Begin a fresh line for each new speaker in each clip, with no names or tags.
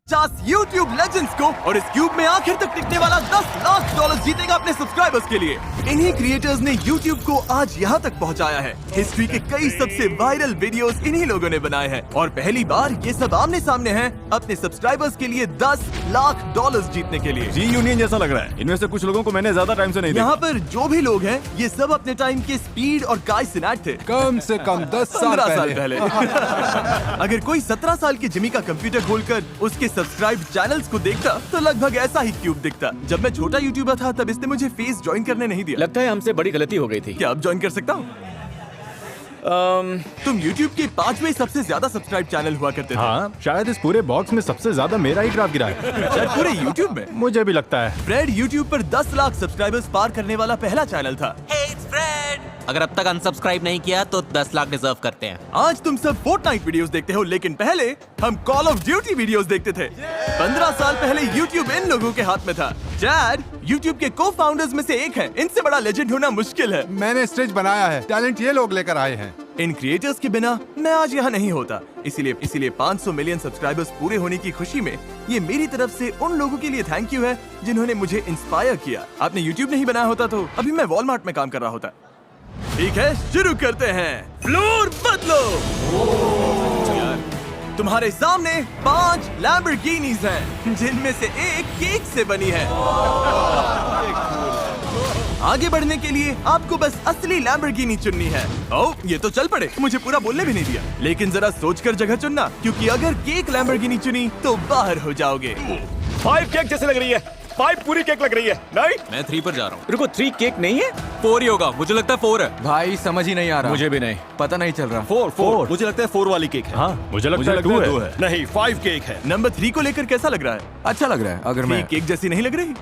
50 YouTube legends को और इस क्यूब में आखिर तक टिकने वाला $10 लाख जीतेगा अपने सब्सक्राइबर्स के लिए। इन्हीं क्रिएटर्स ने YouTube को आज यहाँ तक पहुँचाया है। हिस्ट्री के कई सबसे वायरल वीडियोस इन्हीं लोगों ने बनाए हैं और पहली बार ये सब आमने सामने हैं अपने सब्सक्राइबर्स के लिए $10 लाख जीतने के लिए।
रीयूनियन जैसा लग रहा है। इनमें से कुछ लोगों को मैंने ज्यादा टाइम से नहीं देखा।
यहाँ पर जो भी लोग हैं ये सब अपने टाइम के स्पीड और गाय सिनाट थे।
कम से कम 10 साल
पहले। अगर कोई 17 साल के जिमी का कंप्यूटर खोलकर उसके सब्सक्राइब चैनल्स को देखता तो लगभग ऐसा ही क्यूब दिखता। जब मैं छोटा यूट्यूबर था तब इसने मुझे फेस ज्वाइन करने नहीं दिया।
लगता है हमसे बड़ी गलती हो गई थी।
क्या अब ज्वाइन कर सकता हूँ? तुम YouTube के 5वें सबसे ज्यादा सब्सक्राइब चैनल हुआ करते थे।
हाँ, शायद इस पूरे बॉक्स में सबसे ज्यादा मेरा ही ग्राफ गिरा है।
शायद पूरे YouTube में।
मुझे भी लगता है।
फ्रेड YouTube पर 10 लाख सब्सक्राइबर्स पार करने वाला पहला चैनल था।
Hey, it's Fred! अगर अब तक अनसब्सक्राइब नहीं किया तो 10 लाख डिजर्व करते हैं।
आज तुम सब फोर्टनाइट वीडियोस देखते हो, लेकिन पहले हम कॉल ऑफ ड्यूटी वीडियोस देखते थे। 15 साल पहले YouTube इन लोगों के हाथ में था। चैड YouTube के को फाउंडर्स में से एक है। इनसे बड़ा लेजेंड होना मुश्किल है।
मैंने स्टेज बनाया है, टैलेंट ये लोग लेकर आए हैं।
इन क्रिएटर्स के बिना मैं आज यहाँ नहीं होता। इसीलिए 500 मिलियन सब्सक्राइबर्स पूरे होने की खुशी में ये मेरी तरफ से उन लोगों के लिए थैंक यू है जिन्होंने मुझे इंस्पायर किया। आपने YouTube नहीं बनाया होता तो अभी मैं वॉलमार्ट में काम कर रहा होता। ठीक है, शुरू करते हैं। फ्लोर बदलो। तुम्हारे सामने 5 लैम्बोर्गिनीज हैं, जिनमें से एक केक से बनी है। आगे बढ़ने के लिए आपको बस असली लैम्बोर्गिनी चुननी है। ओह, ये तो चल पड़े, मुझे पूरा बोलने भी नहीं दिया। लेकिन जरा सोचकर जगह चुनना, क्योंकि अगर केक लैम्बोर्गिनी चुनी तो बाहर हो जाओगे।
5 केक जैसे लग रही है। 5 पूरी केक लग रही है। नहीं,
मैं 3 पर जा रहा हूँ।
रुको, 3 केक नहीं है।
4 ही होगा, मुझे लगता है 4 है।
भाई समझ ही नहीं आ रहा।
मुझे भी नहीं
पता नहीं चल रहा।
4
मुझे लगता है 4 वाली केक है।
हाँ, मुझे लगता है 2 है।
नहीं, 5 केक है।
नंबर 3 को लेकर कैसा लग रहा है?
अच्छा लग रहा है। अगर मैं
केक जैसी नहीं लग रही?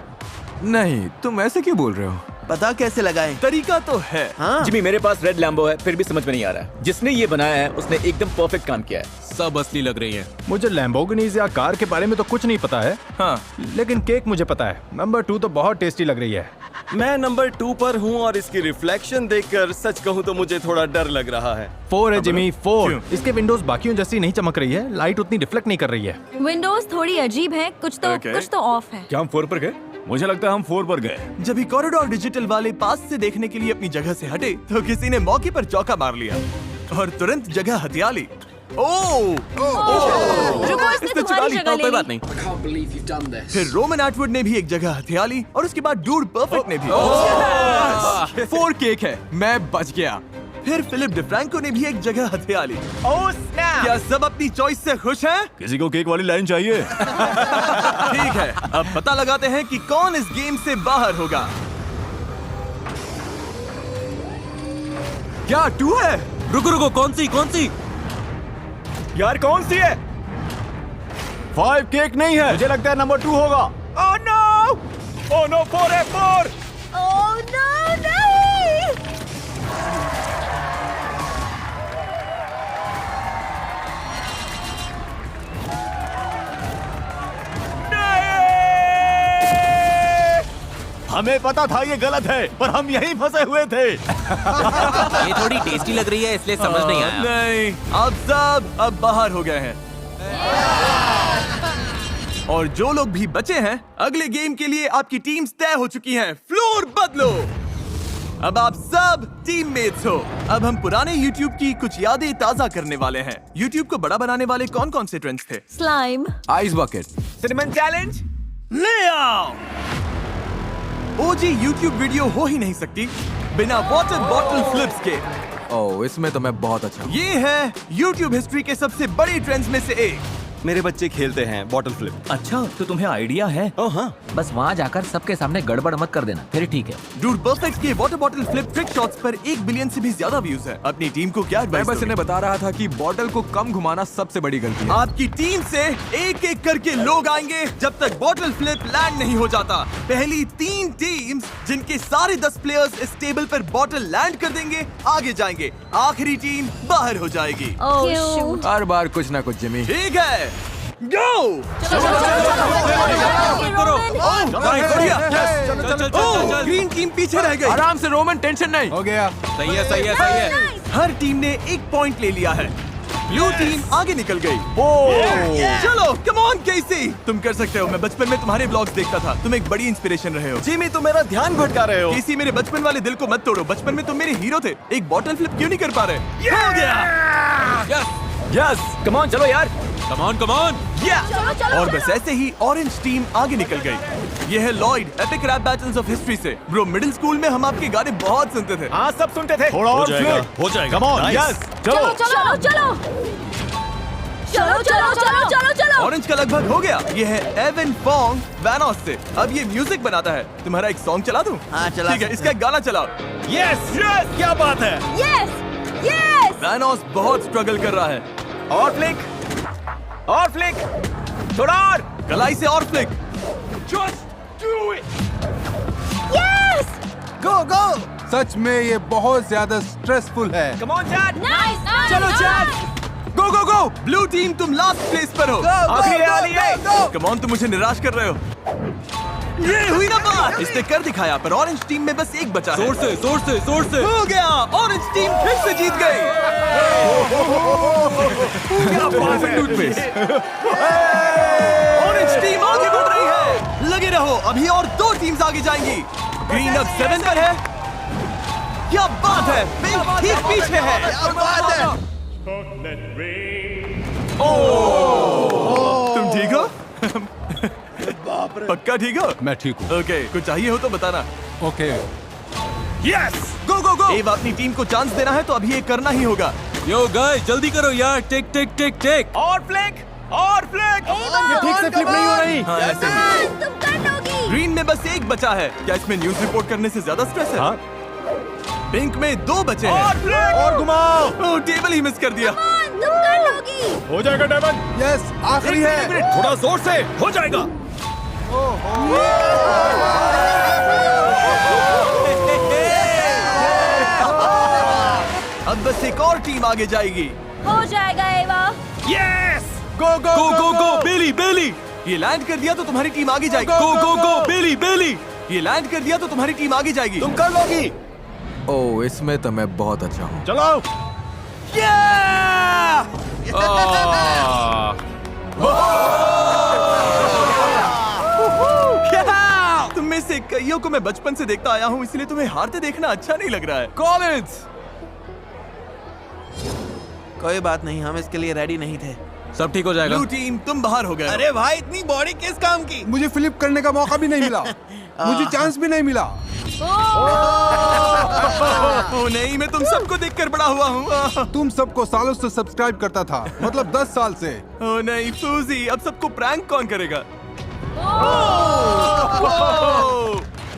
नहीं, तुम ऐसे क्यों बोल रहे हो?
पता कैसे लगाएं? तरीका तो है।
जिमी, मेरे पास रेड लैम्बो है, फिर भी समझ में नहीं आ रहा है। जिसने ये बनाया है उसने एकदम परफेक्ट काम किया है। सब असली लग रही है।
मुझे लैम्बोर्गिनीज या कार के बारे में तो कुछ नहीं पता है।
हाँ,
लेकिन केक मुझे पता है। नंबर 2 तो बहुत टेस्टी लग रही है।
मैं नंबर 2 पर हूँ और इसकी रिफ्लेक्शन देखकर सच कहूँ तो मुझे थोड़ा डर लग रहा है।
4 है जिमी, 4।
क्यों?
इसके विंडोज बाकियों जैसी नहीं चमक रही है। लाइट उतनी रिफ्लेक्ट नहीं कर रही है।
विंडोज थोड़ी अजीब है, कुछ तो ऑफ है।
क्या हम 4 पर गए? मुझे लगता है हम 4 पर गए।
जब ही कॉरिडोर डिजिटल वाले पास से देखने के लिए अपनी जगह से हटे तो किसी ने मौके पर चौका मार लिया और तुरंत जगह हथिया ली।
रुको, इसने तुम्हारी जगह ले
कोई
ली।
बात नहीं।
फिर रोमन एटवुड ने भी एक जगह हथिया ली और उसके बाद डूड परफेक्ट ने भी।
4 केक है, मैं बच गया।
फिर फिलिप डिफ्रैंको ने भी एक जगह हथिया ली। क्या सब अपनी चॉइस से खुश हैं?
किसी को केक वाली लाइन चाहिए?
ठीक है, अब पता लगाते हैं कि कौन इस गेम से बाहर होगा।
क्या 2 है?
रुको, कौन सी?
यार कौन सी है? 5 केक नहीं है। मुझे लगता है नंबर 2 होगा। ओह नो, 4 है, 4।
ओह नो, नहीं।
हमें पता था ये गलत है, पर हम यहीं फंसे हुए थे।
ये थोड़ी टेस्टी लग रही है इसलिए समझ नहीं आया।
नहीं, आप सब अब बाहर हो गए हैं। और जो लोग भी बचे हैं, अगले गेम के लिए आपकी टीम्स तय हो चुकी हैं। फ्लोर बदलो। अब आप सब टीममेट्स हो। अब हम पुराने YouTube की कुछ यादें ताजा करने वाले हैं। YouTube को बड़ा बनाने वाले कौन से ट्रेंड्स थे?
Slime,
ice bucket,
cinnamon challenge, ले आओ। OG YouTube वीडियो हो ही नहीं सकती बिना वाटर बॉटल फ्लिप्स के।
ओह, इसमें तो मैं बहुत अच्छा हूँ।
ये है YouTube हिस्ट्री के सबसे बड़े ट्रेंड्स में से एक।
मेरे बच्चे खेलते हैं बॉटल फ्लिप।
अच्छा, तो तुम्हें आइडिया है?
ओह हाँ,
बस वहाँ जाकर सबके सामने गड़बड़ मत कर देना, फिर ठीक है।
डूड परफेक्ट के water bottle flip trick shots पर 1 बिलियन से भी ज्यादा व्यूज है। अपनी टीम को क्या
मैं
एडवाइस
बस
दोगे?
इन्हें बता रहा था कि बॉटल को कम घुमाना सबसे बड़ी गलती है।
आपकी टीम से एक एक करके लोग आएंगे जब तक बॉटल फ्लिप लैंड नहीं हो जाता। पहली 3 टीम्स जिनके सारे 10 प्लेयर्स इस टेबल पर बॉटल लैंड कर देंगे आगे जाएंगे। आखिरी टीम बाहर हो जाएगी।
ओह शूट।
हर बार कुछ ना कुछ जिमी।
ठीक है, गो। ग्रीन टीम पीछे रह गई।
आराम से रोमन, टेंशन नहीं।
हो गया।
सही है।
हर टीम ने 1 पॉइंट ले लिया है। ब्लू टीम आगे निकल गई। चलो कम ऑन केसी, तुम कर सकते हो। मैं बचपन में तुम्हारे ब्लॉग्स देखता था, तुम एक बड़ी इंस्पिरेशन रहे हो।
जिमी तुम मेरा ध्यान भटका रहे हो।
केसी मेरे बचपन वाले दिल को मत तोड़ो। बचपन में तुम मेरे हीरो थे, एक बॉटल फ्लिप क्यों नहीं कर पा रहे? हो गया।
यस कम ऑन चलो यार।
Come on come on.
और बस ऐसे ही ऑरेंज टीम आगे निकल गई। ये है Lloyd epic rap battles of history से। ब्रो मिडिल स्कूल में हम आपके गाने बहुत सुनते थे।
हाँ सब सुनते थे।
थोड़ा और
जाएगा,
फ्लिप।
हो जाएगा।
Come on
Nice.
यस चलो।
चलो चलो चलो चलो चलो चलो चलो।
ऑरेंज का लगभग हो गया। ये है एवन फोंग वैनोस से। अब ये म्यूजिक बनाता है। तुम्हारा एक सॉन्ग चला दूं?
हाँ, चला
ठीक है,
सकते
इसका एक गाना चलाओ।
यस यस क्या बात है।
Yes yes.
वैनोस बहुत स्ट्रगल कर रहा है।
और फ्लिक और फ्लिक थोड़ा और।
कलाई से और फ्लिक।
यस।
गो गो। सच में ये बहुत ज्यादा स्ट्रेसफुल है।
Come on chat.
नाइस।
चलो चैट, गो गो गो। ब्लू टीम तुम लास्ट प्लेस पर हो।
आखिरी वाली है।
कम ऑन, तुम मुझे निराश कर रहे हो। ये हुई ना बात। इसने कर दिखाया, पर ऑरेंज टीम में बस एक बचा है।
जोर से जोर से जोर से।
हो गया, ऑरेंज टीम फिर से जीत गई। क्या बात है, टूथपेस्ट। ऑरेंज टीम आगे बढ़ रही है। लगे रहो, अभी और 2 टीम्स आगे जाएंगी। ग्रीन अब 7 पर है। क्या बात है, पिंक ठीक पीछे है।
क्या बात है।
तुम ठीक हो? पक्का ठीक हो?
मैं ठीक हूँ।
ओके, कुछ चाहिए हो तो बताना।
ओके।
यस, गो गो गो। अब अपनी टीम को चांस देना है तो अभी ये करना ही होगा।
यो गाइस जल्दी करो यार। टिक टिक टिक टिक।
और फ्लिक और फ्लिक।
ये
ठीक से फ्लिप नहीं हो रही।
हाँ, ऐसे ही।
तुम कर लोगी।
ग्रीन में बस एक बचा है। क्या इसमें न्यूज रिपोर्ट करने से ज्यादा स्ट्रेस है?
हाँ।
पिंक में 2 बचे हैं।
और फ्लिक
और घुमाओ।
ओह, टेबल ही मिस कर दिया।
तुम कर लोगी।
हो जाएगा डेमन।
यस, आखिरी है।
थोड़ा जोर से हो जाएगा।
अब बस एक और टीम आगे जाएगी।
हो जाएगा एवा।
यस, गो गो
गो गो गो बेली बेली।
ये लैंड कर दिया तो तुम्हारी टीम आगे जाएगी।
गो गो गो बेली बेली।
ये लैंड कर दिया तो तुम्हारी टीम आगे जाएगी।
तुम कर लोगी।
ओह, इसमें तो मैं बहुत अच्छा हूँ।
चलो।
तुम में से कईयों को मैं बचपन से देखता आया हूँ, इसलिए तुम्हें हारते देखना अच्छा नहीं लग रहा है।
कॉलेज।
कोई बात नहीं, हम इसके लिए रेडी नहीं थे।
सब ठीक हो जाएगा।
ब्लू टीम तुम बाहर हो गए।
अरे भाई, इतनी बॉडी किस काम की?
मुझे फ्लिप करने का मौका भी नहीं मिला। मुझे चांस भी नहीं मिला।
ओह नहीं, मैं तुम सबको देखकर बड़ा हुआ हूँ।
तुम सबको सालों से सब्सक्राइब करता था, मतलब 10 साल से।
ओह नहीं फूजी, अब सबको प्रैंक कौन करेगा?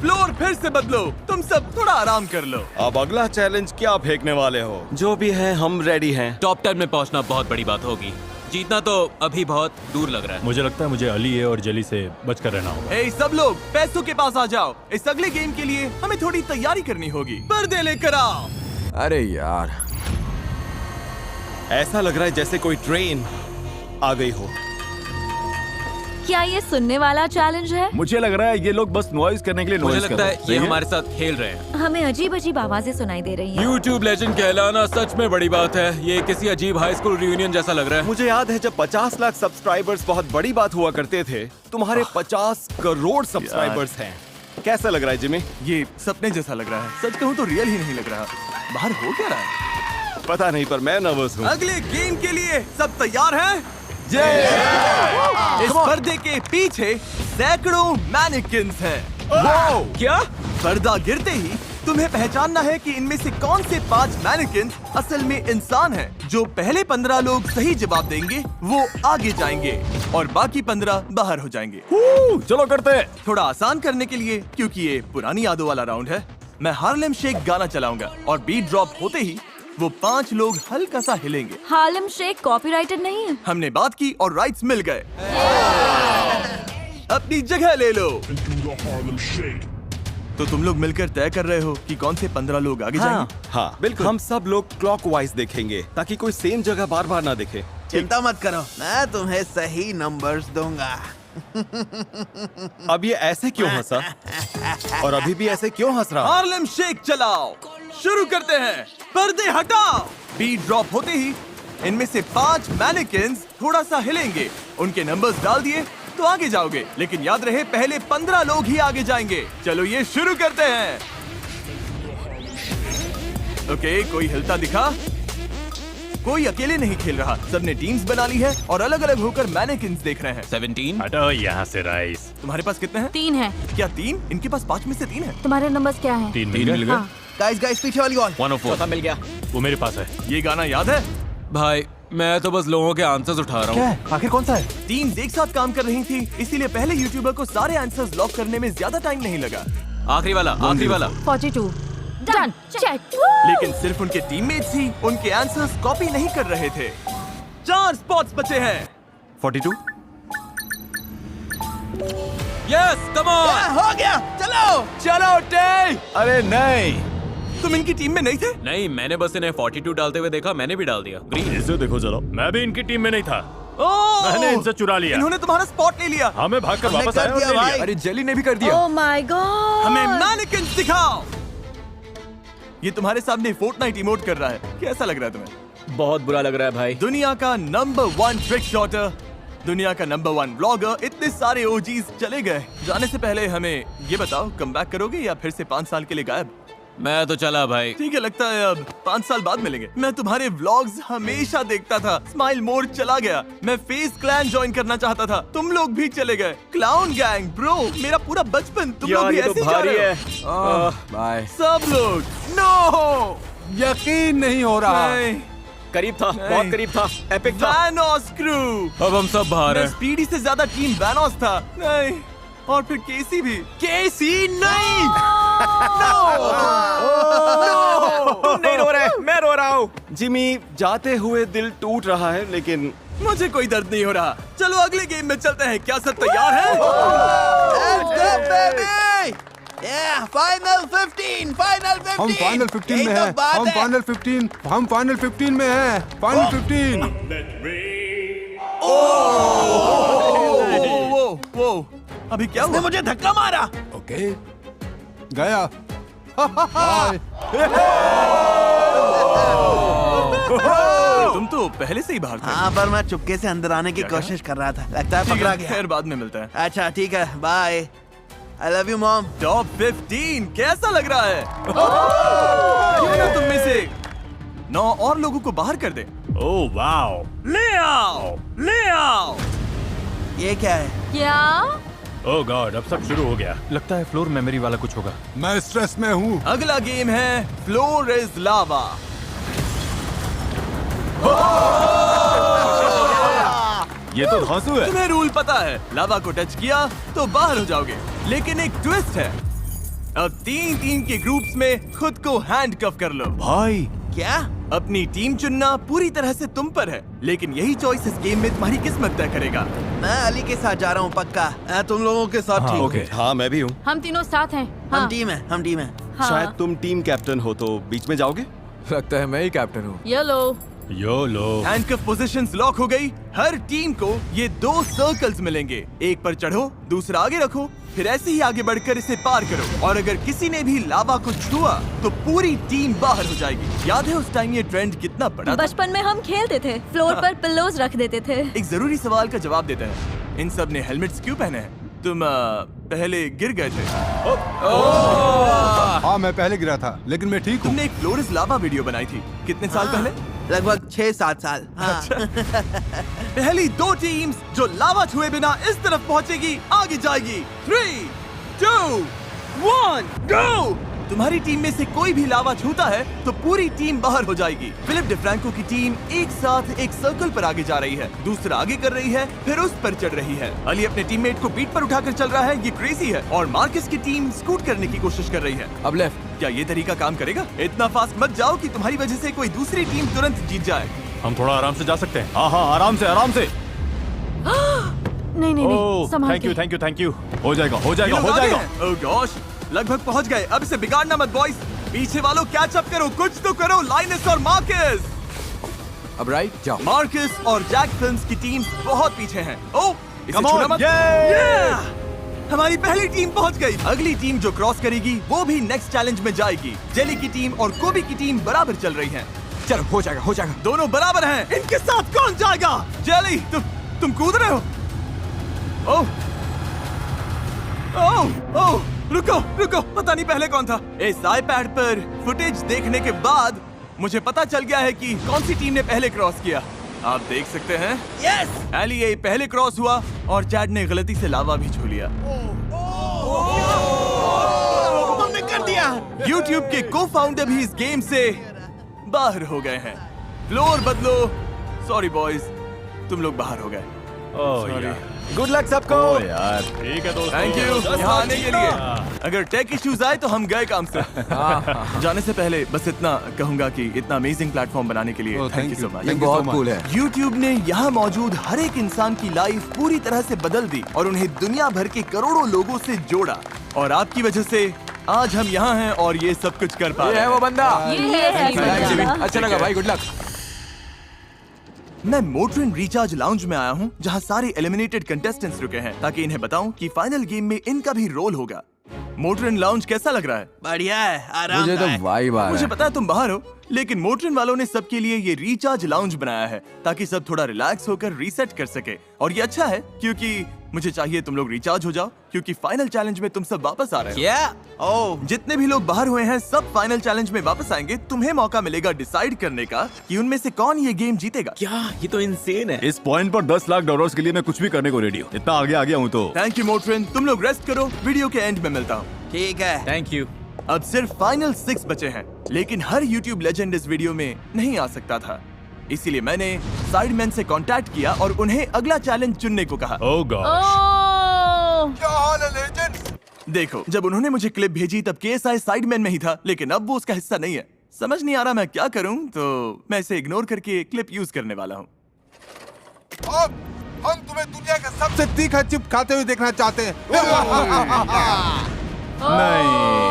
फ्लोर फिर से बदलो। तुम सब थोड़ा आराम कर लो।
अब अगला चैलेंज क्या फेंकने वाले हो? जो भी है हम रेडी हैं।
टॉप 10 में पहुंचना बहुत बड़ी बात होगी। जीतना तो अभी बहुत दूर लग रहा है।
मुझे लगता है मुझे अली और जली से बचकर रहना होगा।
ए सब लोग पैसों के पास आ जाओ। इस अगले गेम के लिए हमें थोड़ी तैयारी करनी होगी। पर्दे लेकर आओ।
अरे यार,
ऐसा लग रहा है जैसे कोई ट्रेन आ गई हो।
क्या ये सुनने वाला चैलेंज है?
मुझे लग रहा है ये लोग बस नॉइज करने के लिए
मुझे
नॉइज
लगता है ये हमारे साथ खेल रहे हैं।
हमें अजीब अजीब आवाजें सुनाई दे रही हैं।
YouTube लेजेंड कहलाना सच में बड़ी बात है। ये किसी अजीब हाई स्कूल रियूनियन जैसा लग रहा है।
मुझे याद है जब 50 लाख सब्सक्राइबर्स बहुत बड़ी बात हुआ करते थे। तुम्हारे 50 करोड़ सब्सक्राइबर्स हैं। कैसा लग रहा है जिमी?
ये सपने जैसा लग रहा है। सच कहूँ तो रियल ही नहीं लग रहा। बाहर हो क्या रहा है?
पता नहीं, पर मैं नर्वस हूँ।
अगले गेम के लिए सब तैयार हैं? इस पर्दे के पीछे सैकड़ों मैनिकिन्स हैं।
क्या?
पर्दा गिरते ही तुम्हें पहचानना है कि इनमें से कौन से 5 मैनिकिन्स असल में इंसान हैं। जो पहले 15 लोग सही जवाब देंगे वो आगे जाएंगे और बाकी 15 बाहर हो जाएंगे।
चलो करते हैं।
थोड़ा आसान करने के लिए, क्योंकि ये पुरानी यादों वाला राउंड है, मैं हार्लेम शेक गाना चलाऊंगा और बीट ड्रॉप होते ही वो 5 लोग हल्का सा हिलेंगे।
हार्लेम शेक कॉपीराइटेड नहीं है।
हमने बात की और राइट्स मिल गए। अपनी जगह ले लो। तो तुम लोग मिलकर तय कर रहे हो कि कौन से 15 लोग आगे जाएंगे?
हाँ बिल्कुल। हम सब लोग क्लॉकवाइज देखेंगे ताकि कोई सेम जगह बार बार ना दिखे।
चिंता मत करो, मैं तुम्हें सही नंबर्स दूंगा।
अब ये ऐसे क्यों हंसा? और अभी भी ऐसे क्यों हंस रहा?
हार्लेम शेक चलाओ। शुरू करते हैं। पर्दे हटाओ। बीट ड्रॉप होते ही इनमें से 5 मैनिकिन्स थोड़ा सा हिलेंगे, उनके नंबर्स डाल दिए तो आगे जाओगे, लेकिन याद रहे पहले 15 लोग ही आगे जाएंगे। चलो ये शुरू करते हैं। ओके, कोई हिलता दिखा? कोई अकेले नहीं खेल रहा, सबने टीम्स बना ली है और अलग अलग होकर मैनिकिन्स देख रहे हैं।
17।
हटो यहाँ से राइस।
तुम्हारे पास कितने हैं?
3 है।
क्या 3? इनके पास 5 में से 3 है।
तुम्हारे नंबर्स क्या हैं?
3 मिल गए।
हाँ।
गाइस पीछे वाली वॉल।
104।
चौथा मिल गया।
वो मेरे पास है।
ये गाना याद है?
भाई मैं तो बस लोगों के आंसर्स उठा रहा हूँ।
आखिर कौन सा है?
टीम्स एक साथ काम कर रही थी, इसीलिए पहले यूट्यूबर को सारे आंसर्स लॉक करने में ज्यादा टाइम नहीं लगा।
आखिरी वाला, आखिरी वाला।
42। डन। चेक।
लेकिन सिर्फ उनके टीममेट्स ही उनके आंसर्स कॉपी नहीं कर रहे थे। 4 स्पॉट्स बचे हैं।
42।
Yes, come on.
हो गया, चलो।
चलो टे,
अरे नहीं,
तुम इनकी टीम में नहीं थे?
नहीं, मैंने बस इन्हें 42 डालते हुए देखा, मैंने भी डाल दिया। ग्रीन।
इसे देखो जरा, मैं भी इनकी टीम में नहीं था।
ओह!
मैंने इनसे चुरा लिया।
इन्होंने तुम्हारा स्पॉट ले लिया।
हमें भागकर
हमने
वापस
कर
आया और
दिया
ले
भाई।
लिया।
अरे जेली ने भी कर दिया।
Oh my God.
हमें मैनिकिन्स दिखाओ। ये तुम्हारे सामने फोर्टनाइट इमोट कर रहा है, कैसा लग रहा है तुम्हें?
बहुत बुरा लग रहा है भाई।
दुनिया का नंबर 1 ट्रिक शॉटर, दुनिया का नंबर 1 ब्लॉगर, इतने सारे ओजीज चले गए। जाने से पहले हमें ये बताओ, कमबैक करोगे या फिर से 5 साल के लिए गायब?
मैं तो चला भाई।
ठीक है, लगता है अब 5 साल बाद मिलेंगे। मैं तुम्हारे व्लॉग्स हमेशा देखता था। स्माइल मोड चला गया। मैं फेस क्लैन ज्वाइन करना चाहता था, तुम लोग भी चले गए। क्लाउन गैंग ब्रो, मेरा पूरा बचपन तुम लोग
यार
भी
ये तो
ऐसे ही जा
भारी
रहे
है।
हो।
बाय।
सब लोग नो,
यकीन नहीं हो रहा।
नहीं,
करीब था,
नहीं।
बहुत करीब था, एपिक था।
वैनोस क्रू।
अब हम सब बाहर
मैं
हैं।
स्पीडी से ज्यादा टीम वैनोस था। नहीं, और फिर केसी भी। केसी नहीं।
तुम नहीं रो रहे, मैं रो रहा हूँ।
जिमी, जाते हुए दिल टूट रहा है, लेकिन
मुझे कोई दर्द नहीं हो रहा। चलो अगले गेम में चलते हैं। क्या सब तैयार हैं?
Let's go, baby! Yeah, final 15, final 15.
हम फाइनल 15
यही
में
तो
हैं।
बात
हम
है।
फाइनल 15 में हैं। फाइनल 15।
वो अभी क्या
उसने
हुआ?
मुझे धक्का मारा।
ओके, गया। बाय।
तुम तो पहले से ही बाहर थे।
हाँ, पर मैं चुपके से अंदर आने की
क्या
कोशिश कर रहा था। लगता है
ठीक
पकड़ा
है,
गया।
खैर बाद में मिलता है।
अच्छा ठीक है, bye. I love you mom.
Top 15 कैसा लग रहा है? क्यों ना तुम में से 9 और लोगों को बाहर कर दे।
Oh wow.
ले आओ, ले आओ।
ये क्या है?
क्या?
ओह गॉड, अब सब शुरू हो गया।
लगता है फ्लोर मेमोरी वाला कुछ होगा।
मैं स्ट्रेस में हूँ।
अगला गेम है फ्लोर इज लावा।
ये तो धांसू है।
तुम्हें रूल पता है, लावा को टच किया तो बाहर हो जाओगे, लेकिन एक ट्विस्ट है। अब 3 के ग्रुप्स में खुद को हैंडकफ कर लो।
भाई
क्या?
अपनी टीम चुनना पूरी तरह से तुम पर है, लेकिन यही चॉइस इस गेम में तुम्हारी किस्मत तय करेगा।
मैं अली के साथ जा रहा हूँ पक्का। तुम लोगों के साथ ठीक
ओके।
है।
हाँ, मैं भी हूँ।
हम तीनों साथ हैं।
हम
हाँ।
टीम है, हम टीम है।
हाँ।
शायद तुम टीम कैप्टन हो तो बीच में जाओगे।
लगता है मैं ही कैप्टन हूँ।
ये लो।
योलो।
हैंडकफ पोजीशंस लॉक हो गई। हर टीम को ये 2 सर्कल्स मिलेंगे। एक पर चढ़ो, दूसरा आगे रखो, फिर ऐसे ही आगे बढ़कर इसे पार करो। और अगर किसी ने भी लावा को छुआ तो पूरी टीम बाहर हो जाएगी। याद है उस टाइम ये ट्रेंड कितना बड़ा था?
बचपन में हम खेलते थे, फ्लोर पर पिल्लोज रख देते थे।
एक जरूरी सवाल का जवाब देते हैं। इन सब ने हेलमेट्स क्यों पहने हैं? तुम पहले गिर गए थे।
हाँ, मैं पहले गिरा था, लेकिन मैं ठीक हूँ।
तुमने एक फ्लोर इज लावा वीडियो बनाई थी कितने साल पहले?
लगभग 6-7 साल। हाँ।
पहली 2 टीम्स जो लावा छुए बिना इस तरफ पहुंचेगी आगे जाएगी। 3, 2, 1, गो! तुम्हारी टीम में से कोई भी लावा छूता है तो पूरी टीम बाहर हो जाएगी। फिलिप डिफ्रैंको की टीम एक साथ एक सर्कल पर आगे जा रही है, दूसरा आगे कर रही है, फिर उस पर चढ़ रही है। अली अपने टीममेट को पीठ पर उठाकर चल रहा है, ये क्रेजी है। और मार्कस की टीम स्कूट करने की कोशिश कर रही है।
अब लेफ्ट।
क्या ये तरीका काम करेगा? इतना फास्ट मत जाओ कि तुम्हारी वजह से कोई दूसरी टीम तुरंत जीत जाए।
हम थोड़ा आराम से जा सकते हैं। हाँ हाँ, आराम से, आराम से।
नहीं नहीं नहीं,
ओह
संभाल
थैंक यू,
के।
Thank you, thank you. हो जाएगा, हो
ये
जाएगा,
लोग
हो
आगे
जाएगा।
हैं। ओह गॉश, लगभग पहुंच गए। अब इसे बिगाड़ना मत बॉयज। पीछे वालों कैच अप करो, कुछ तो करो। लाइनस और मार्कस।
अब राइट जाओ।
मार्कस और जैक फिल्म्स की टीम बहुत पीछे हैं। ओह, इसे
Come
छूना
on,
मत।
yay!
Yeah! हमारी पहली टीम पहुंच गई। अगली टीम जो क्रॉस करेगी वो भी नेक्स्ट चैलेंज में जाएगी। जेली की टीम और कोबी की टीम बराबर चल रही हैं।
चलो हो जाएगा हो जाएगा।
दोनों बराबर हैं। इनके साथ कौन जाएगा? जेली, तुम कूद रहे हो? ओह ओह ओह, रुको, पता नहीं पहले कौन था। इस आईपैड पर फुटेज देखने के बाद मुझे पता चल गया है कि कौन सी टीम ने पहले क्रॉस किया। आप देख सकते हैं। यस, एलिए पहले क्रॉस हुआ और चैड ने गलती से लावा भी छू लिया।
तुमने कर दिया।
YouTube के को फाउंडर भी इस गेम से बाहर हो गए हैं। फ्लोर बदलो। सॉरी बॉयज, तुम लोग बाहर हो गए।
गुड लक सबको।
यार ठीक है दोस्तों,
थैंक यू यहाँ आने के लिए। अगर टेक इश्यूज आए तो हम गए काम से। जाने से पहले बस इतना कहूंगा कि इतना अमेजिंग प्लेटफॉर्म बनाने के लिए थैंक यू सो मच।
ये बहुत कूल है।
YouTube ने यहाँ मौजूद हर एक इंसान की लाइफ पूरी तरह से बदल दी और उन्हें दुनिया भर के करोड़ों लोगों से जोड़ा। और आपकी वजह से आज हम यहाँ हैं और ये सब कुछ कर पा
ये
रहे
है
हैं।
वो बंदा।
ये है
अच्छा लगा भाई, गुड लक।
मैं मोटरिन रिचार्ज लाउंज में आया हूँ जहाँ सारे एलिमिनेटेड कंटेस्टेंट्स रुके हैं ताकि इन्हें बताऊं कि फाइनल गेम में इनका भी रोल होगा। मोटरिन लाउंज कैसा लग रहा है?
बढ़िया है,
मुझे
आरामदायक।
तो वाइब आ रहा
मुझे
है।
पता है तुम बाहर हो, लेकिन मोटरिन वालों ने सबके लिए ये रिचार्ज लाउंज बनाया है ताकि सब थोड़ा रिलैक्स होकर रीसेट कर सके। और ये अच्छा है क्योंकि मुझे चाहिए तुम लोग रिचार्ज हो जाओ क्योंकि फाइनल चैलेंज में तुम सब वापस आ रहे हो।
क्या?
ओह, जितने भी लोग बाहर हुए हैं सब फाइनल चैलेंज में वापस आएंगे। तुम्हें मौका मिलेगा डिसाइड करने का कि उनमें से कौन ये गेम जीतेगा।
क्या ये तो इंसेन है।
इस पॉइंट पर $10 लाख के लिए मैं कुछ भी करने को रेडी हूँ। इतना आगे आ गया हूँ तो।
थैंक यू मोटरिन, तुम लोग रेस्ट करो, वीडियो के एंड में मिलता हूँ।
ठीक है।
Thank you.
अब सिर्फ फाइनल 6 बचे हैं, लेकिन हर YouTube लेजेंड इस वीडियो में नहीं आ सकता था। इसीलिए मैंने साइडमैन से कांटेक्ट किया और उन्हें अगला चैलेंज चुनने को कहा।
ओह गॉड।
ओह,
क्या हाल है लेजेंड्स?
देखो, जब उन्होंने मुझे क्लिप भेजी तब KSI साइडमैन में ही था, लेकिन अब वो उसका हिस्सा नहीं है। समझ नहीं आ रहा मैं क्या करूं, तो मैं इसे इग्नोर करके क्लिप यूज करने वाला हूं।
अब हम तुम्हें दुनिया का सबसे तीखा चिप खाते हुए देखना चाहते हैं।
नहीं।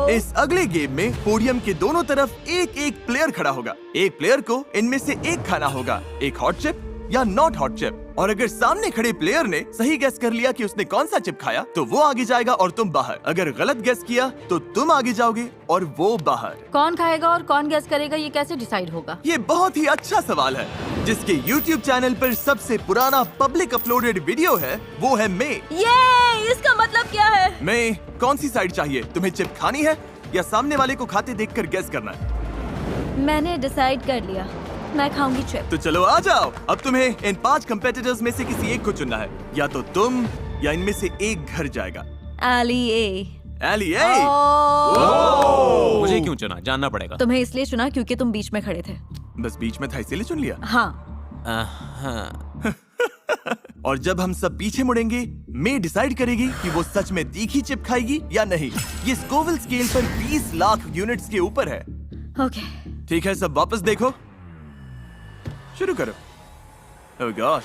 इस अगले गेम में पोडियम के दोनों तरफ एक एक प्लेयर खड़ा होगा। एक प्लेयर को इनमें से एक खाना होगा, एक हॉट चिप या नॉट हॉट चिप। और अगर सामने खड़े प्लेयर ने सही गेस कर लिया कि उसने कौन सा चिप खाया तो वो आगे जाएगा और तुम बाहर। अगर गलत गेस किया तो तुम आगे जाओगे और वो बाहर।
कौन खाएगा और कौन गेस करेगा ये कैसे डिसाइड होगा?
ये बहुत ही अच्छा सवाल है। जिसके YouTube चैनल पर सबसे पुराना पब्लिक अपलोडेड वीडियो है वो है मे।
ये इसका मतलब क्या है?
मे, कौन सी साइड चाहिए? तुम्हें चिप खानी है या सामने वाले को खाते देखकर गेस करना है?
मैंने डिसाइड कर लिया, मैं खाऊंगी चिप।
तो चलो आ जाओ। अब तुम्हें इन 5 कंपेटिटर्स में से किसी एक को चुनना है। या तो तुम या इनमें से एक घर जाएगा।
एली ए।
एली ए।
मुझे क्यों चुना? जानना पड़ेगा।
तुम्हें इसलिए चुना क्योंकि तुम बीच में खड़े थे।
बस बीच में था इसीलिए चुन लिया।
हाँ।
हाँ।
और जब हम सब पीछे मुड़ेंगे, मे डिसाइड करेगी कि वो सच में तीखी चिप खाएगी या नहीं। ये स्कोविल स्केल पर 20 लाख यूनिट्स के ऊपर है।
ओके।
ठीक है, सब वापस देखो, शुरू करो। ओह गॉश,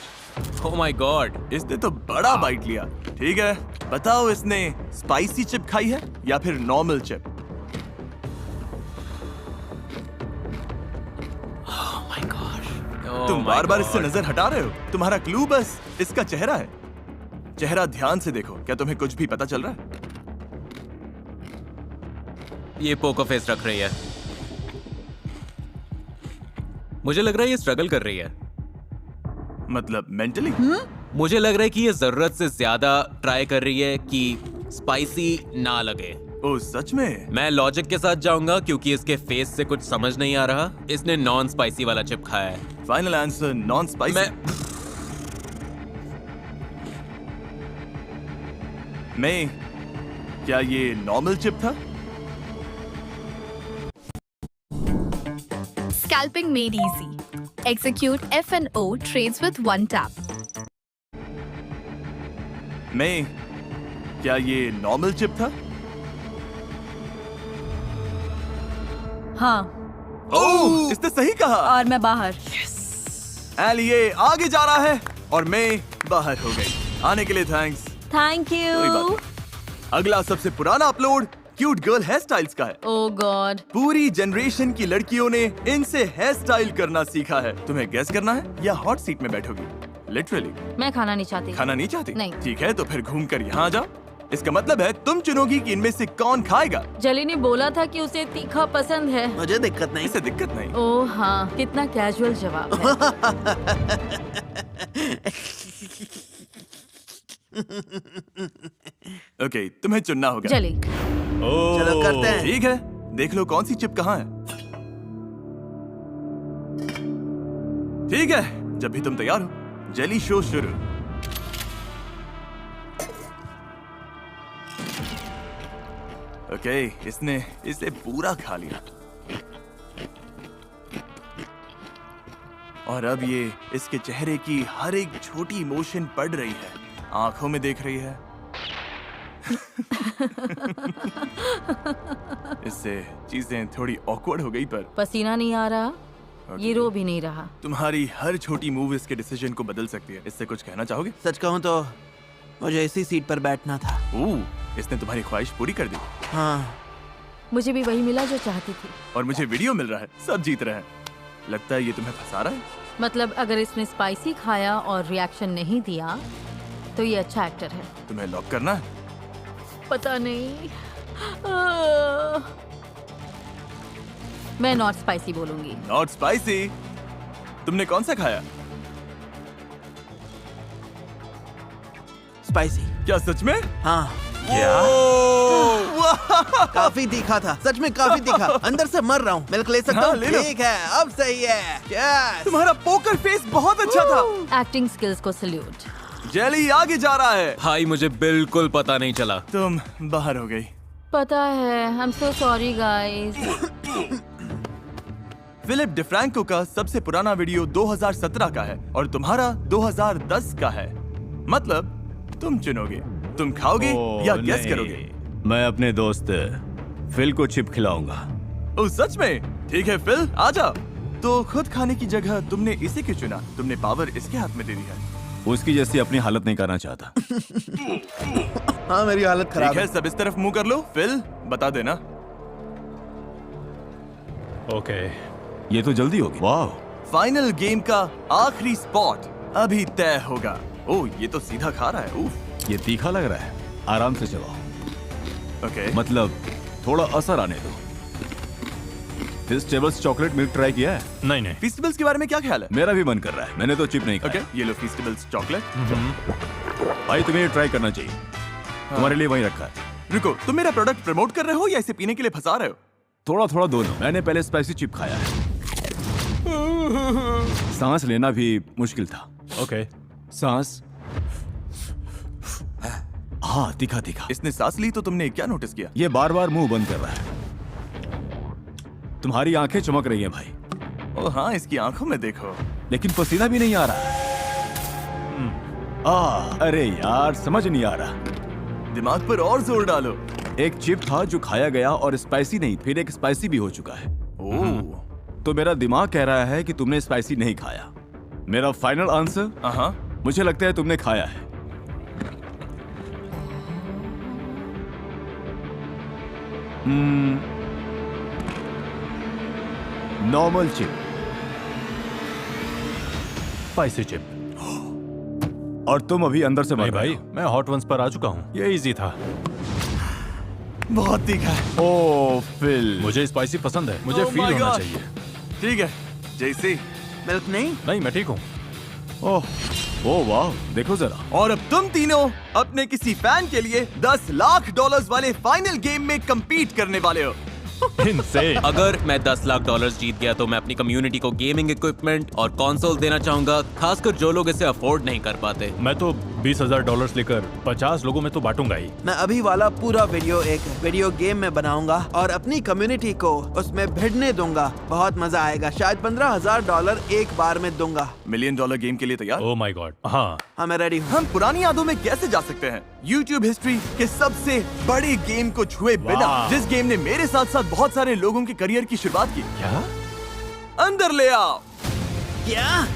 ओह माय गॉड।
इसने तो बड़ा बाइट लिया। ठीक है, बताओ इसने स्पाइसी चिप खाई है या फिर नॉर्मल चिप? तुम बार बार इससे नजर हटा रहे हो। तुम्हारा क्लू बस इसका चेहरा है। चेहरा ध्यान से देखो, क्या तुम्हें कुछ भी पता चल रहा है?
ये पोकर फेस रख रही है। मुझे लग रहा है ये स्ट्रगल कर रही है।
मतलब मेंटली?
मुझे लग रहा है कि ये जरूरत से ज्यादा ट्राई कर रही है कि स्पाइसी ना लगे।
ओ सच में?
मैं लॉजिक के साथ जाऊंगा क्योंकि इसके फेस से कुछ समझ नहीं आ रहा। इसने नॉन स्पाइसी वाला चिप खाया है।
Final answer non spicy. मैं क्या ये नॉर्मल चिप था?
Scalping made easy. Execute F&O trades with one tap.
मैं क्या ये नॉर्मल चिप था?
हाँ।
ओह, इसने सही कहा।
और मैं बाहर।
एली ये आगे जा रहा है और मैं बाहर हो गई। आने के लिए थैंक्स।
थैंक
कोई
यू।
बात नहीं। अगला सबसे पुराना upload cute girl hair styles का है।
ओह गॉड।
पूरी जनरेशन की लड़कियों ने इनसे हेयर स्टाइल करना सीखा है। तुम्हें गेस करना है या हॉट सीट में बैठोगी? लिटरली।
मैं खाना नहीं चाहती।
खाना नहीं चाहती?
नहीं।
ठीक है, तो फिर घूम कर यहाँ आ जाओ। इसका मतलब है तुम चुनोगी कि इनमें से कौन खाएगा।
जली ने बोला था कि उसे तीखा पसंद है।
मुझे दिक्कत नहीं।
इसे दिक्कत नहीं।
ओह हाँ, कितना कैजुअल जवाब है।
ओके, तुम्हें चुनना होगा।
जली।
चलो करते हैं।
ठीक है, देख लो कौन सी चिप कहाँ है। ठीक है, जब भी तुम तैयार हो, जेली शो शुरू। ओके, इसने इसे पूरा खा लिया और अब ये इसके चेहरे की हर एक छोटी इमोशन पढ़ रही है, आंखों में देख रही है। इससे चीजें थोड़ी ऑकवर्ड हो गई, पर
पसीना नहीं आ रहा, ये रो भी नहीं रहा।
तुम्हारी हर छोटी मूव इसके डिसीजन को बदल सकती है। इससे कुछ कहना चाहोगे?
सच कहूँ तो मुझे इसी सीट पर बैठना था।
इसने तुम्हारी ख्वाहिश पूरी कर दी।
हाँ,
मुझे भी वही मिला जो चाहती थी।
और मुझे वीडियो मिल रहा है, सब जीत रहे हैं। लगता है ये तुम्हें फंसा रहा है।
मतलब अगर इसने स्पाइसी खाया और रिएक्शन नहीं दिया तो ये अच्छा एक्टर है।
तुम्हें लॉक करना है?
पता नहीं। मैं नॉट स्पाइसी बोलूंगी।
Not spicy. तुमने कौन सा खाया?
स्पाइसी।
क्या सच में?
हाँ,
वाह!
काफी तीखा था, सच में काफी तीखा। अंदर से मर रहा हूँ। मिल्क ले सकता
हाँ,
हूँ?
ले लो।
ठीक है, अब सही है। Yes!
तुम्हारा पोकर फेस बहुत अच्छा था।
एक्टिंग स्किल्स को सल्यूट।
जेली आगे जा रहा है।
भाई मुझे बिल्कुल पता नहीं चला।
तुम बाहर हो गई।
पता है, I am so sorry guys.
Philip DeFranco का सबसे पुराना वीडियो 2017 का है और तुम्हारा 2010 का है। मतलब तुम चुनोगे, तुम खाओगे या गेस करोगे?
मैं अपने दोस्त फिल को चिप खिलाऊंगा।
ओह सच में? ठीक है फिल, आजा। तो खुद खाने की जगह तुमने इसे क्यों चुना? तुमने पावर इसके हाथ में दे दी है।
उसकी जैसी अपनी हालत नहीं करना चाहता।
हाँ, मेरी हालत
ठीक
खराब
है, सब इस तरफ मुंह कर लो। फिल बता देना।
ओके, ये तो जल्दी होगी। वाह,
फाइनल गेम का आखिरी स्पॉट अभी तय होगा। ओह ये तो सीधा खा रहा है। उफ।
ये तीखा लग रहा है। आराम से चबाओ।
ओके,
मतलब थोड़ा असर आने दो। फेस्टिवल्स चॉकलेट मिल्क ट्राई किया है?
नहीं।
फेस्टिवल्स के बारे में क्या ख्याल है?
मेरा भी मन कर रहा है। मैंने तो चिप नहीं खाया।
ओके, ये लो फेस्टिवल्स चॉकलेट।
भाई तुम्हें ये ट्राई करना चाहिए। तुम्हारे लिए वही रखा है।
रुको, तुम मेरा प्रोडक्ट प्रमोट कर रहे हो या इसे पीने के लिए फंसा रहे हो?
थोड़ा थोड़ा दोनों। मैंने पहले स्पाइसी चिप खाया है। सांस लेना भी मुश्किल था।
ओके,
सांस। हाँ, तीखा तीखा।
इसने सांस ली तो तुमने क्या नोटिस किया?
ये बार बार मुंह बंद कर रहा है। तुम्हारी आंखें चमक रही हैं भाई।
ओह हाँ, इसकी आंखों में देखो।
लेकिन पसीना भी नहीं आ रहा। अरे यार, समझ नहीं आ रहा।
दिमाग पर और जोर डालो।
एक चिप था जो खाया गया और स्पाइसी नहीं, फिर एक स्पाइसी भी हो चुका है।
ओह
तो मेरा दिमाग कह रहा है कि तुमने स्पाइसी नहीं खाया। मेरा फाइनल आंसर,
हाँ,
मुझे लगता है तुमने खाया है। Normal chip.
Spicy chip.
और तुम अभी अंदर से मर
नहीं
रहे
भाई,
हो।
मैं हॉट वंस पर आ चुका हूँ। ये इजी था।
बहुत तीखा है।
ओ फिल,
मुझे स्पाइसी पसंद है। मुझे
Oh
फील
my
होना
God.
चाहिए।
ठीक है, जैसे।
मिल्क नहीं?
नहीं, मैं ठीक हूँ।
ओह वाह, देखो जरा।
और अब तुम तीनों अपने किसी फैन के लिए $10 लाख वाले फाइनल गेम में compete करने वाले हो।
इनसे
अगर मैं $10 लाख जीत गया तो मैं अपनी कम्युनिटी को गेमिंग इक्विपमेंट और कंसोल देना चाहूंगा, खासकर जो लोग इसे अफोर्ड नहीं कर पाते।
मैं तो $20,000 लेकर 50 लोगों में तो बांटूंगा ही।
मैं अभी वाला पूरा वीडियो एक वीडियो गेम में बनाऊंगा और अपनी कम्युनिटी को उसमें भिड़ने दूंगा। बहुत मजा आएगा। शायद $15,000 एक बार में दूंगा।
$1 मिलियन गेम के लिए तैयार?
Oh my God. हाँ,
हाँ, मैं रेडी हूँ।
हम पुरानी यादों में कैसे जा सकते हैं? YouTube हिस्ट्री के सबसे बड़े गेम को छुए बिना,
वाह।
जिस गेम ने मेरे साथ साथ बहुत सारे लोगों के करियर की शुरुआत की।
क्या?
अंदर ले आओ।
क्या?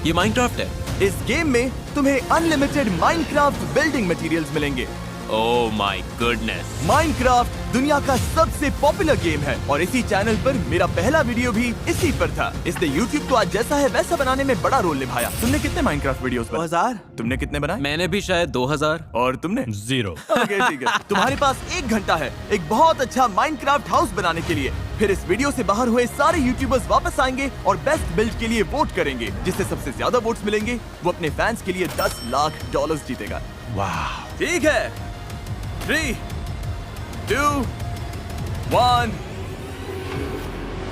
ये माइनक्राफ्ट है।
इस गेम में तुम्हें अनलिमिटेड माइनक्राफ्ट बिल्डिंग मटेरियल्स मिलेंगे।
Oh my goodness.
माइनक्राफ्ट दुनिया का सबसे पॉपुलर गेम है और इसी चैनल पर मेरा पहला वीडियो भी इसी पर था। इसने यूट्यूब को आज जैसा है वैसा बनाने में बड़ा रोल निभाया। तुमने कितने माइनक्राफ्ट वीडियोस बनाए?
2000।
तुमने कितने बनाए?
मैंने भी शायद 2000।
और तुमने?
0।
ओके, ठीक है। तुम्हारे पास 1 घंटा है एक बहुत अच्छा माइनक्राफ्ट हाउस बनाने के लिए। फिर इस वीडियो से बाहर हुए सारे यूट्यूबर्स वापस आएंगे और बेस्ट बिल्ड के लिए वोट करेंगे। जिससे सबसे ज्यादा वोट्स मिलेंगे वो अपने फैंस के लिए $10 लाख जीतेगा।
वाह,
ठीक है, 3, 2, 1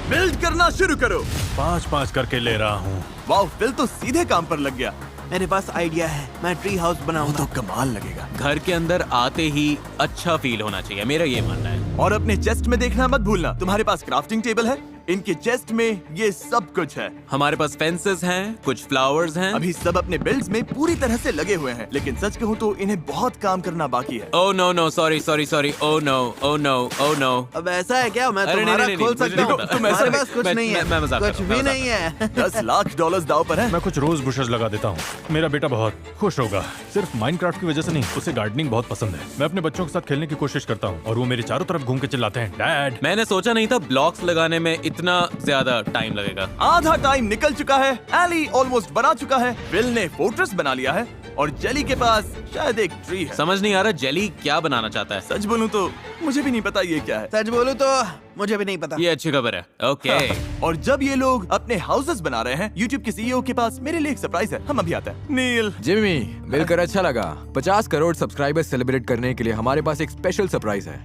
बिल्ड करना शुरू करो।
5-5 करके ले रहा हूँ।
वाह, फिल तो सीधे काम पर लग गया।
मेरे पास आइडिया है, मैं ट्री हाउस
वो
बनाऊंगा।
तो कमाल लगेगा।
घर के अंदर आते ही अच्छा फील होना चाहिए, मेरा ये मानना है।
और अपने चेस्ट में देखना मत भूलना। तुम्हारे पास क्राफ्टिंग टेबल है? इनके चेस्ट में ये सब कुछ है।
हमारे पास फेंसेस हैं, कुछ फ्लावर्स हैं।
अभी सब अपने बिल्ड्स में पूरी तरह से लगे हुए हैं, लेकिन सच कहूँ तो इन्हें बहुत काम करना बाकी है।
Oh no no, sorry sorry sorry, oh no, oh no, oh no.
अब ऐसा है क्या? मैं
अरे
तुम्हारा
नहीं,
खोल
मुझे
सकता
नहीं
हूँ।
पता।
तुम्हारे पास कुछ
मैं-
नहीं है।
मैं मजाक कर
कुछ
रहा हूँ,
भी
मैं
नहीं है।
$10 लाख दाव पर है।
मैं कुछ रोज बुशेस लगा देता हूँ। मेरा बेटा बहुत खुश होगा। सिर्फ माइनक्राफ्ट की वजह से नहीं, उसे गार्डनिंग बहुत पसंद है। मैं अपने बच्चों के साथ खेलने की कोशिश करता हूँ और वो मेरे चारों तरफ घूम के चिल्लाते हैं, डैड।
मैंने सोचा नहीं था ब्लॉक्स लगाने में इतना ज्यादा टाइम लगेगा।
आधा टाइम निकल चुका है। एली ऑलमोस्ट बना चुका है। बिल ने फोर्ट्रेस बना लिया है और जेली के पास शायद एक ट्री है।
समझ नहीं आ रहा जेली क्या बनाना चाहता है।
सच बोलूं तो मुझे भी नहीं पता ये क्या है।
सच बोलूं तो मुझे भी नहीं पता।
ये अच्छी खबर है। ओके।
और जब ये लोग अपने हाउसेस बना रहे हैं, यूट्यूब के सीईओ के पास मेरे लिए एक सरप्राइज है। हम अभी आते हैं। नील,
जिमी, मिलकर अच्छा लगा। 50 करोड़ सब्सक्राइबर सेलिब्रेट करने के लिए हमारे पास एक स्पेशल सरप्राइज है।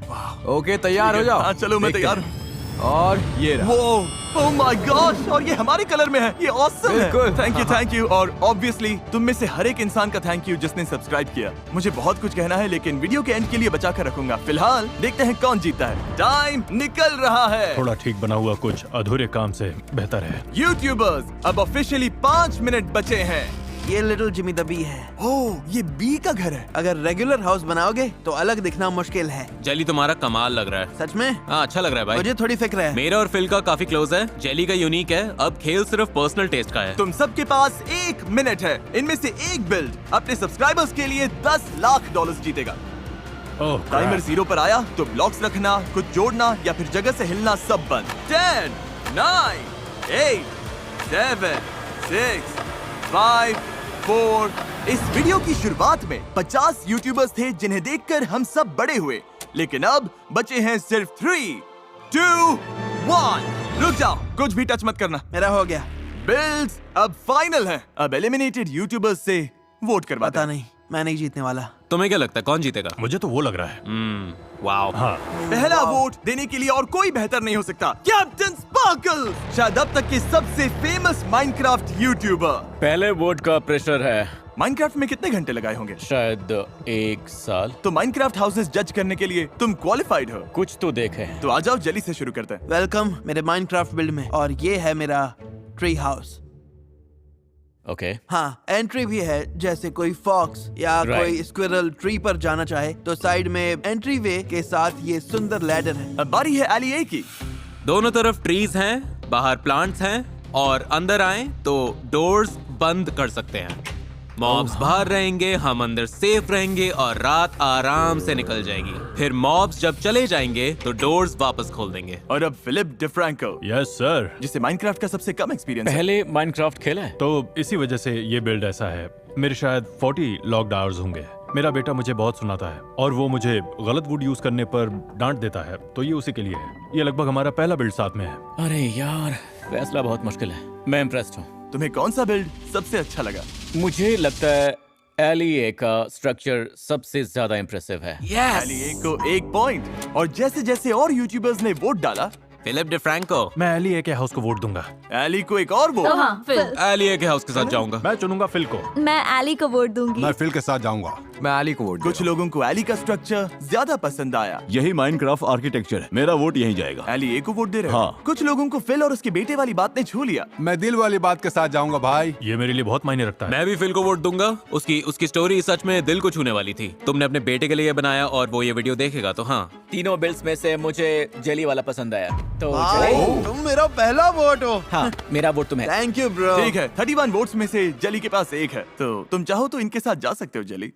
ओके, तैयार हो जाओ।
हाँ, चलो मैं
देखते
तैयार
हैं।
हूँ।
और ये रहा।
ओह माय गॉश, और ये हमारे कलर में है। ये ऑसम है।
बिल्कुल।
Thank you. और ऑब्वियसली तुम में से हर एक इंसान का थैंक यू जिसने सब्सक्राइब किया। मुझे बहुत कुछ कहना है लेकिन वीडियो के एंड के लिए बचा कर रखूंगा। फिलहाल देखते हैं कौन जीतता है। टाइम निकल रहा है।
थोड़ा ठीक बना हुआ कुछ अधूरे काम से बेहतर है।
यूट्यूबर्स अब ऑफिशियली 5 मिनट बचे हैं।
ये लिटिल जिमी द बी है।
ओह, ये बी का घर है।
अगर रेगुलर हाउस बनाओगे तो अलग दिखना मुश्किल है।
जेली तुम्हारा कमाल लग रहा है।
सच में?
हाँ, अच्छा लग रहा है भाई।
मुझे थोड़ी फिक्र है।
मेरा और फिल का काफी क्लोज है। जेली का यूनिक है। अब खेल सिर्फ पर्सनल टेस्ट का है।
तुम सबके पास 1 मिनट है। इनमें से एक बिल्ड अपने सब्सक्राइबर्स के लिए $10 लाख जीतेगा।
ओह,
टाइमर 0 पर आया तो ब्लॉक्स रखना, कुछ जोड़ना या फिर जगह से हिलना सब बंद। 10, 9, 8, 7, 6, 5, 4। इस वीडियो की शुरुआत में 50 यूट्यूबर्स थे जिन्हें देखकर हम सब बड़े हुए, लेकिन अब बचे हैं सिर्फ 3, 2, 1। रुक जाओ, कुछ भी टच मत करना।
मेरा हो गया।
बिल्ड्स अब फाइनल है। अब एलिमिनेटेड यूट्यूबर्स से वोट करवाते
पता
हैं।
नहीं, मैं नहीं जीतने वाला।
तुम्हें क्या लगता है कौन जीतेगा?
मुझे तो वो लग रहा है।
वाओ।
हाँ,
पहला वोट देने के लिए और कोई बेहतर नहीं हो सकता। कैप्टन स्पार्कल, शायद अब तक के सबसे फेमस माइनक्राफ्ट यूट्यूबर।
पहले वोट का प्रेशर है।
माइनक्राफ्ट में कितने घंटे लगाए होंगे?
शायद 1 साल।
तो माइनक्राफ्ट हाउसेस जज करने के लिए तुम क्वालिफाइड हो।
कुछ तो देखे।
तो आ जाओ, जेली से शुरू करते हैं।
वेलकम मेरे माइनक्राफ्ट बिल्ड में। और ये है मेरा ट्री हाउस।
ओके।
हाँ, एंट्री भी है। जैसे कोई फॉक्स या
Right.
कोई स्क्विरल ट्री पर जाना चाहे तो साइड में एंट्री वे के साथ ये सुंदर लैडर है।
अब बारी है एलिए की।
दोनों तरफ ट्रीज हैं, बाहर प्लांट्स हैं और अंदर आए तो डोर्स बंद कर सकते हैं। मॉब्स बाहर रहेंगे, हम अंदर सेफ रहेंगे और रात आराम से निकल जाएगी। फिर मॉब्स जब चले जाएंगे तो डोर्स वापस खोल देंगे।
और अब फिलिप डिफ्रैंको,
यस सर।
जिसे माइनक्राफ्ट का सबसे कम एक्सपीरियंस है।
पहले माइनक्राफ्ट खेला है?
तो इसी वजह से ये बिल्ड ऐसा है। मेरे शायद 40 लॉक्ड आवर्स होंगे। मेरा बेटा मुझे बहुत सुनाता है और वो मुझे गलत वुड यूज करने पर डांट देता है, तो ये उसी के लिए है। ये लगभग हमारा पहला बिल्ड साथ में है।
अरे यार, फैसला बहुत मुश्किल है। मैं इम्प्रेस्ड हूँ।
तुम्हें कौन सा बिल्ड सबसे अच्छा लगा?
मुझे लगता है एलिए का स्ट्रक्चर सबसे ज्यादा इम्प्रेसिव है।
एलिए को 1 पॉइंट। और जैसे जैसे और यूट्यूबर्स ने वोट डाला,
फिलिप डिफ्रैंको।
मैं एलिए के हाउस को वोट दूंगा।
एली को एक और वोट।
हाँ, फिल।
एलिए के हाउस के साथ जाऊंगा।
मैं चुनूंगा फिल को।
मैं एली को वोट दूंगी।
मैं फिल के साथ जाऊंगा।
मैं एली को वोट
कुछ लोगों को एली का स्ट्रक्चर ज्यादा पसंद आया।
यही माइनक्राफ्ट आर्किटेक्चर है। मेरा वोट यहीं जाएगा।
एली को वोट दे रहे हो?
हाँ।
कुछ लोगों को फिल और उसके बेटे वाली बात ने छू लिया।
मैं दिल वाली बात के साथ जाऊंगा भाई।
ये मेरे लिए बहुत मायने रखता है।
मैं भी फिल को वोट दूंगा। उसकी स्टोरी सच में दिल को छूने वाली थी। तुमने अपने बेटे के लिए बनाया और वो ये वीडियो देखेगा तो हाँ।
तीनों बिल्ड्स में से मुझे जेली वाला पसंद आया। तो
भाई, तुम मेरा पहला वोट हो।
हाँ, मेरा वोट तुम्हें।
Thank you bro.
ठीक है, 31 वोट्स में से जली के पास एक है, तो तुम चाहो तो इनके साथ जा सकते हो जली।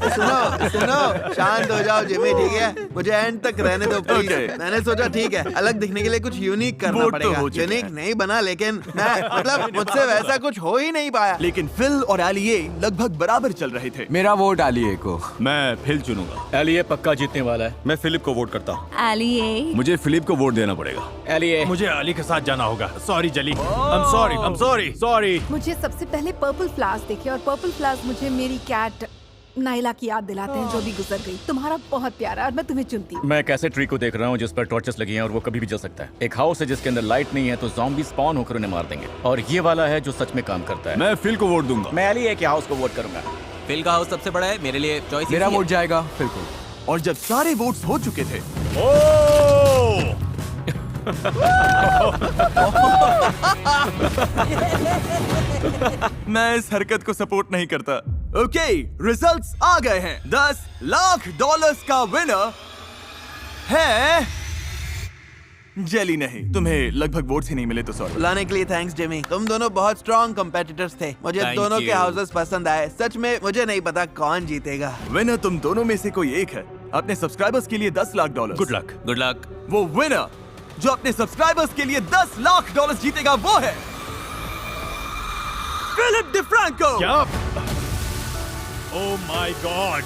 सुनो सुनो, शांत हो जाओ जिमी, ठीक है? मुझे एंड तक रहने दो प्लीज।
Okay.
मैंने सोचा ठीक है, अलग दिखने के लिए कुछ यूनिक करना
वोट तो
पड़ेगा।
हो चुका
यूनिक
है।
नहीं बना, लेकिन मैं मतलब मुझसे वैसा कुछ हो ही नहीं पाया।
लेकिन फिल और एलिये लगभग बराबर चल रहे थे।
मेरा वोट आलिए को।
मैं फिल चुनूंगा।
एलिए पक्का जीतने वाला है।
मैं फिलिप को वोट करता हूँ।
एलिए
मुझे फिलिप को वोट देना पड़ेगा।
एलिए
मुझे अली के साथ जाना होगा। सॉरी जली, आई एम सॉरी।
मुझे सबसे पहले पर्पल फ्लावर्स देखे और पर्पल फ्लावर्स मुझे मेरी कैट नाइला की याद दिलाते हैं जो भी गुजर गई। तुम्हारा बहुत प्यारा और मैं तुम्हें चुनती हूँ।
मैं एक ऐसे ट्री को देख रहा हूँ जिस पर टॉर्चेस लगी हैं और वो कभी भी जल सकता है। एक हाउस है जिसके अंदर लाइट नहीं है तो ज़ॉम्बी स्पॉन होकर उन्हें मार देंगे। और ये वाला है जो सच में काम करता है।
मैं फिल को वोट दूंगा।
मैं एलिए के हाउस को वोट करूंगा।
फिल का हाउस सबसे बड़ा है, मेरे लिए चॉइस
मेरा वोट जाएगा फिल को।
और जब सारे वोट्स हो चुके थे, मैं इस हरकत को सपोर्ट नहीं करता। ओके, रिजल्ट्स आ गए हैं। $10 लाख का विनर है जेली। नहीं, तुम्हें लगभग वोट्स ही नहीं मिले तो सॉरी।
बुलाने के लिए थैंक्स जिमी। तुम दोनों बहुत स्ट्रॉन्ग कॉम्पिटिटर्स थे। मुझे
Thank
दोनों के
you.
हाउसेस पसंद आए। सच में मुझे नहीं पता कौन जीतेगा।
विनर तुम दोनों में से कोई एक है। अपने सब्सक्राइबर्स के लिए $10 lakh.
Good luck.
Good luck.
वो विनर जो अपने सब्सक्राइबर्स के लिए $10 लाख जीतेगा वो है फिलिप डिफ्रैंको।
क्या? Oh my God.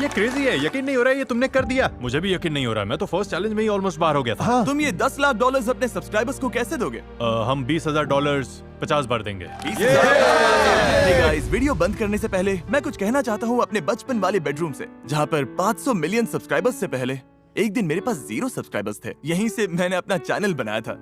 ये क्रेजी है, यकीन नहीं हो रहा है ये तुमने कर दिया। मुझे भी यकीन नहीं हो रहा, मैं तो फर्स्ट चैलेंज में ही ऑलमोस्ट बाहर हो गया था।
तुम ये $10 लाख अपने सब्सक्राइबर्स को कैसे दोगे?
हम $20,000 50 बार देंगे।
Hey guys, वीडियो बंद करने से पहले मैं कुछ कहना चाहता हूँ अपने बचपन वाले बेडरूम से, जहाँ पर 500 मिलियन सब्सक्राइबर्स से पहले एक दिन मेरे पास 0 सब्सक्राइबर्स थे। यहीं से मैंने अपना चैनल बनाया था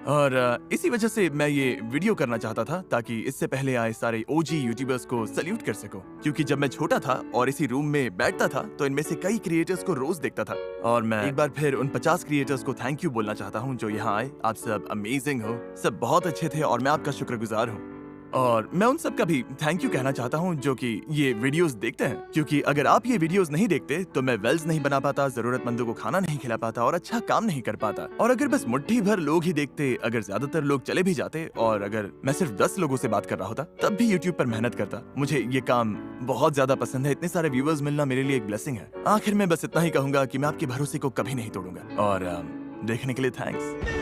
और इसी वजह से मैं ये वीडियो करना चाहता था ताकि इससे पहले आए सारे ओजी यूट्यूबर्स को सल्यूट कर सकूं। क्योंकि जब मैं छोटा था और इसी रूम में बैठता था तो इनमें से कई क्रिएटर्स को रोज देखता था और मैं एक बार फिर उन 50 क्रिएटर्स को थैंक यू बोलना चाहता हूं जो यहाँ आए। आप सब अमेजिंग हो, सब बहुत अच्छे थे और मैं आपका शुक्रगुजार हूँ। और मैं उन सब का भी थैंक यू कहना चाहता हूँ जो कि ये वीडियोस देखते हैं, क्योंकि अगर आप ये वीडियोस नहीं देखते तो मैं वेल्स नहीं बना पाता, जरूरतमंदों को खाना नहीं खिला पाता और अच्छा काम नहीं कर पाता। और अगर बस मुट्ठी भर लोग ही देखते, अगर ज्यादातर लोग चले भी जाते और अगर मैं सिर्फ 10 लोगों से बात कर रहा होता तब भी यूट्यूब पर मेहनत करता। मुझे ये काम बहुत ज्यादा पसंद है। इतने सारे व्यूअर्स मिलना मेरे लिए एक ब्लेसिंग है। आखिर में बस इतना ही कहूंगा कि मैं आपके भरोसे को कभी नहीं तोड़ूंगा और देखने के लिए थैंक्स।